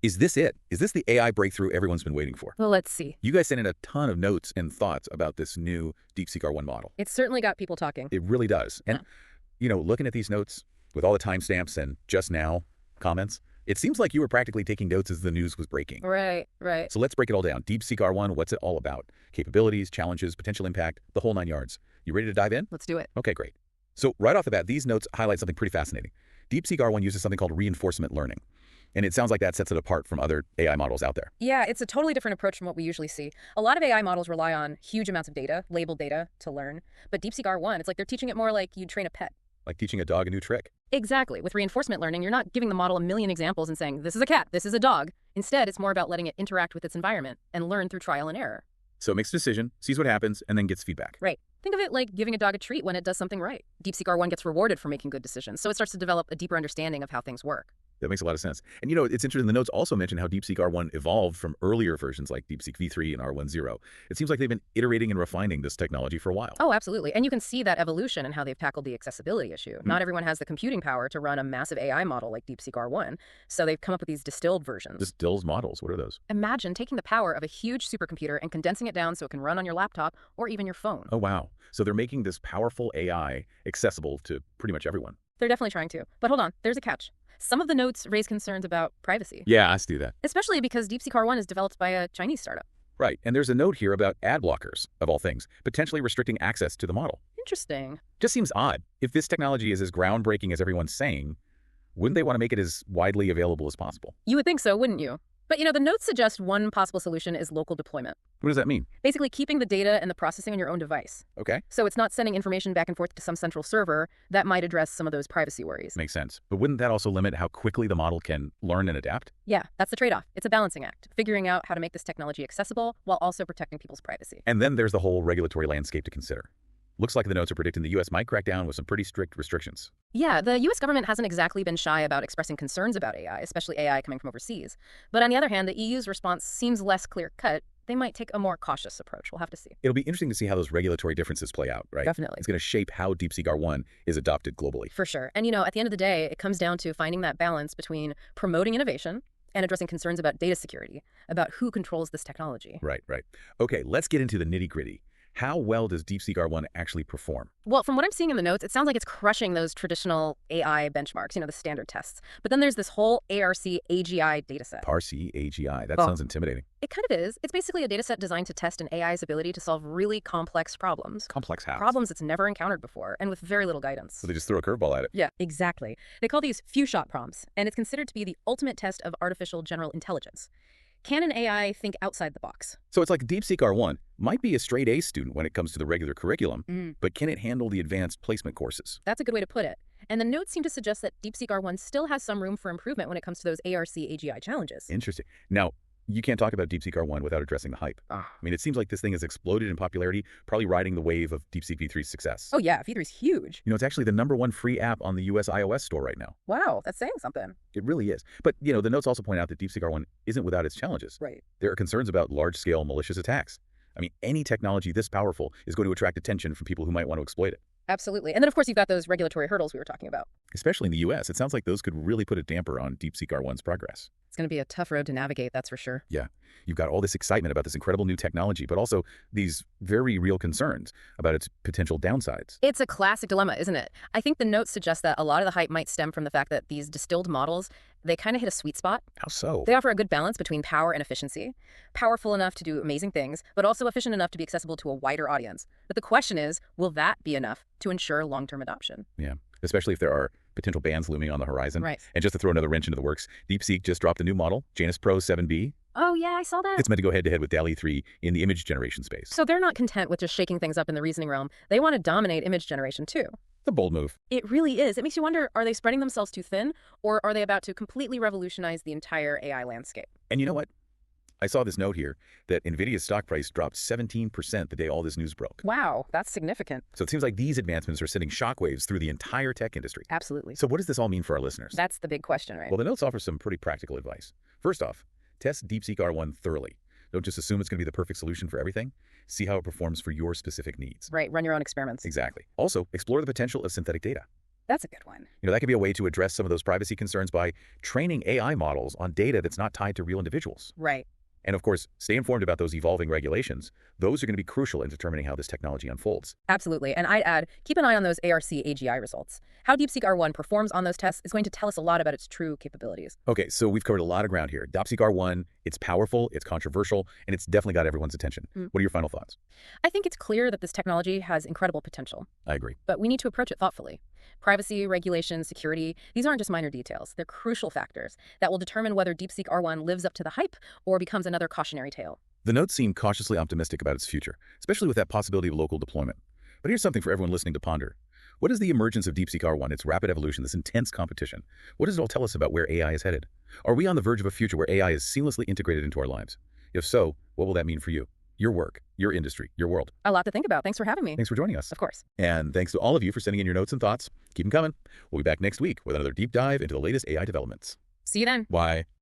Is this it? Is this the AI breakthrough everyone's been waiting for? Well, let's see. You guys sent in a ton of notes and thoughts about this new DeepSeek R1 model. It's certainly got people talking. It really does. And, looking at these notes with all the timestamps and just now comments, it seems like you were practically taking notes as the news was breaking. Right. So let's break it all down. DeepSeek R1, what's it all about? Capabilities, challenges, potential impact, the whole 9 yards. You ready to dive in? Let's do it. Okay, great. So right off the bat, these notes highlight something pretty fascinating. DeepSeek R1 uses something called reinforcement learning. And it sounds like that sets it apart from other AI models out there. Yeah, it's a totally different approach from what we usually see. A lot of AI models rely on huge amounts of data, labeled data, to learn. But DeepSeek R1, it's like they're teaching it more like you'd train a pet. Like teaching a dog a new trick. Exactly. With reinforcement learning, you're not giving the model a million examples and saying, this is a cat, this is a dog. Instead, it's more about letting it interact with its environment and learn through trial and error. So it makes a decision, sees what happens, and then gets feedback. Right. Think of it like giving a dog a treat when it does something right. DeepSeek R1 gets rewarded for making good decisions, so it starts to develop a deeper understanding of how things work. That makes a lot of sense. And it's interesting, the notes also mention how DeepSeek R1 evolved from earlier versions like DeepSeek V3 and R10. It seems like they've been iterating and refining this technology for a while. Oh, absolutely. And you can see that evolution in how they've tackled the accessibility issue. Not everyone has the computing power to run a massive AI model like DeepSeek R1, so they've come up with these distilled versions. Distilled models, what are those? Imagine taking the power of a huge supercomputer and condensing it down so it can run on your laptop or even your phone. Oh, wow. So they're making this powerful AI accessible to pretty much everyone. They're definitely trying to. But hold on, there's a catch. Some of the notes raise concerns about privacy. Yeah, I see that. Especially because DeepSeek R1 is developed by a Chinese startup. Right. And there's a note here about ad blockers, of all things, potentially restricting access to the model. Interesting. Just seems odd. If this technology is as groundbreaking as everyone's saying, wouldn't they want to make it as widely available as possible? You would think so, wouldn't you? But the notes suggest one possible solution is local deployment. What does that mean? Basically keeping the data and the processing on your own device. Okay. So it's not sending information back and forth to some central server that might address some of those privacy worries. Makes sense. But wouldn't that also limit how quickly the model can learn and adapt? Yeah, that's the trade-off. It's a balancing act, figuring out how to make this technology accessible while also protecting people's privacy. And then there's the whole regulatory landscape to consider. Looks like the notes are predicting the U.S. might crack down with some pretty strict restrictions. Yeah, the U.S. government hasn't exactly been shy about expressing concerns about AI, especially AI coming from overseas. But on the other hand, the EU's response seems less clear-cut. They might take a more cautious approach. We'll have to see. It'll be interesting to see how those regulatory differences play out, right? Definitely. It's going to shape how DeepSeek R1 is adopted globally. For sure. And at the end of the day, it comes down to finding that balance between promoting innovation and addressing concerns about data security, about who controls this technology. Right. Okay, let's get into the nitty-gritty. How well does DeepSeek R1 actually perform? Well, from what I'm seeing in the notes, it sounds like it's crushing those traditional AI benchmarks, the standard tests. But then there's this whole ARC AGI dataset. ARC AGI. That sounds intimidating. It kind of is. It's basically a dataset designed to test an AI's ability to solve really complex problems. Complex how? Problems it's never encountered before, and with very little guidance. So they just throw a curveball at it. Yeah, exactly. They call these few-shot prompts, and it's considered to be the ultimate test of artificial general intelligence. Can an AI think outside the box? So it's like DeepSeek R1 might be a straight A student when it comes to the regular curriculum, but can it handle the advanced placement courses? That's a good way to put it. And the notes seem to suggest that DeepSeek R1 still has some room for improvement when it comes to those ARC AGI challenges. Interesting. Now, you can't talk about DeepSeek R1 without addressing the hype. I mean, it seems like this thing has exploded in popularity, probably riding the wave of DeepSeek V3's success. Oh yeah, V3's huge. It's actually the #1 free app on the US iOS store right now. Wow, that's saying something. It really is. But, the notes also point out that DeepSeek R1 isn't without its challenges. Right. There are concerns about large-scale malicious attacks. I mean, any technology this powerful is going to attract attention from people who might want to exploit it. Absolutely. And then, of course, you've got those regulatory hurdles we were talking about. Especially in the US, it sounds like those could really put a damper on DeepSeek R1's progress. It's going to be a tough road to navigate, that's for sure. Yeah. You've got all this excitement about this incredible new technology, but also these very real concerns about its potential downsides. It's a classic dilemma, isn't it? I think the notes suggest that a lot of the hype might stem from the fact that these distilled models, they kind of hit a sweet spot. How so? They offer a good balance between power and efficiency. Powerful enough to do amazing things, but also efficient enough to be accessible to a wider audience. But the question is, will that be enough to ensure long-term adoption? Yeah, especially if there are potential bans looming on the horizon. Right. And just to throw another wrench into the works, DeepSeek just dropped a new model, Janus Pro 7B. Oh, yeah, I saw that. It's meant to go head-to-head with DALL-E 3 in the image generation space. So they're not content with just shaking things up in the reasoning realm. They want to dominate image generation, too. It's a bold move. It really is. It makes you wonder, are they spreading themselves too thin, or are they about to completely revolutionize the entire AI landscape? And you know what? I saw this note here that NVIDIA's stock price dropped 17% the day all this news broke. Wow, that's significant. So it seems like these advancements are sending shockwaves through the entire tech industry. Absolutely. So what does this all mean for our listeners? That's the big question, right? Well, the notes offer some pretty practical advice. First off, test DeepSeek R1 thoroughly. Don't just assume it's going to be the perfect solution for everything. See how it performs for your specific needs. Right, run your own experiments. Exactly. Also, explore the potential of synthetic data. That's a good one. That could be a way to address some of those privacy concerns by training AI models on data that's not tied to real individuals. Right. And of course, stay informed about those evolving regulations. Those are going to be crucial in determining how this technology unfolds. Absolutely. And I'd add, keep an eye on those ARC AGI results. How DeepSeek R1 performs on those tests is going to tell us a lot about its true capabilities. Okay, so we've covered a lot of ground here. DeepSeek R1, it's powerful, it's controversial, and it's definitely got everyone's attention. What are your final thoughts? I think it's clear that this technology has incredible potential. I agree. But we need to approach it thoughtfully. Privacy, regulation, security, these aren't just minor details. They're crucial factors that will determine whether DeepSeek R1 lives up to the hype or becomes another cautionary tale. The notes seem cautiously optimistic about its future, especially with that possibility of local deployment. But here's something for everyone listening to ponder. What is the emergence of DeepSeek R1, its rapid evolution, this intense competition? What does it all tell us about where AI is headed? Are we on the verge of a future where AI is seamlessly integrated into our lives? If so, what will that mean for you, your work, your industry, your world? A lot to think about. Thanks for having me. Thanks for joining us. Of course. And thanks to all of you for sending in your notes and thoughts. Keep them coming. We'll be back next week with another deep dive into the latest AI developments. See you then. Bye.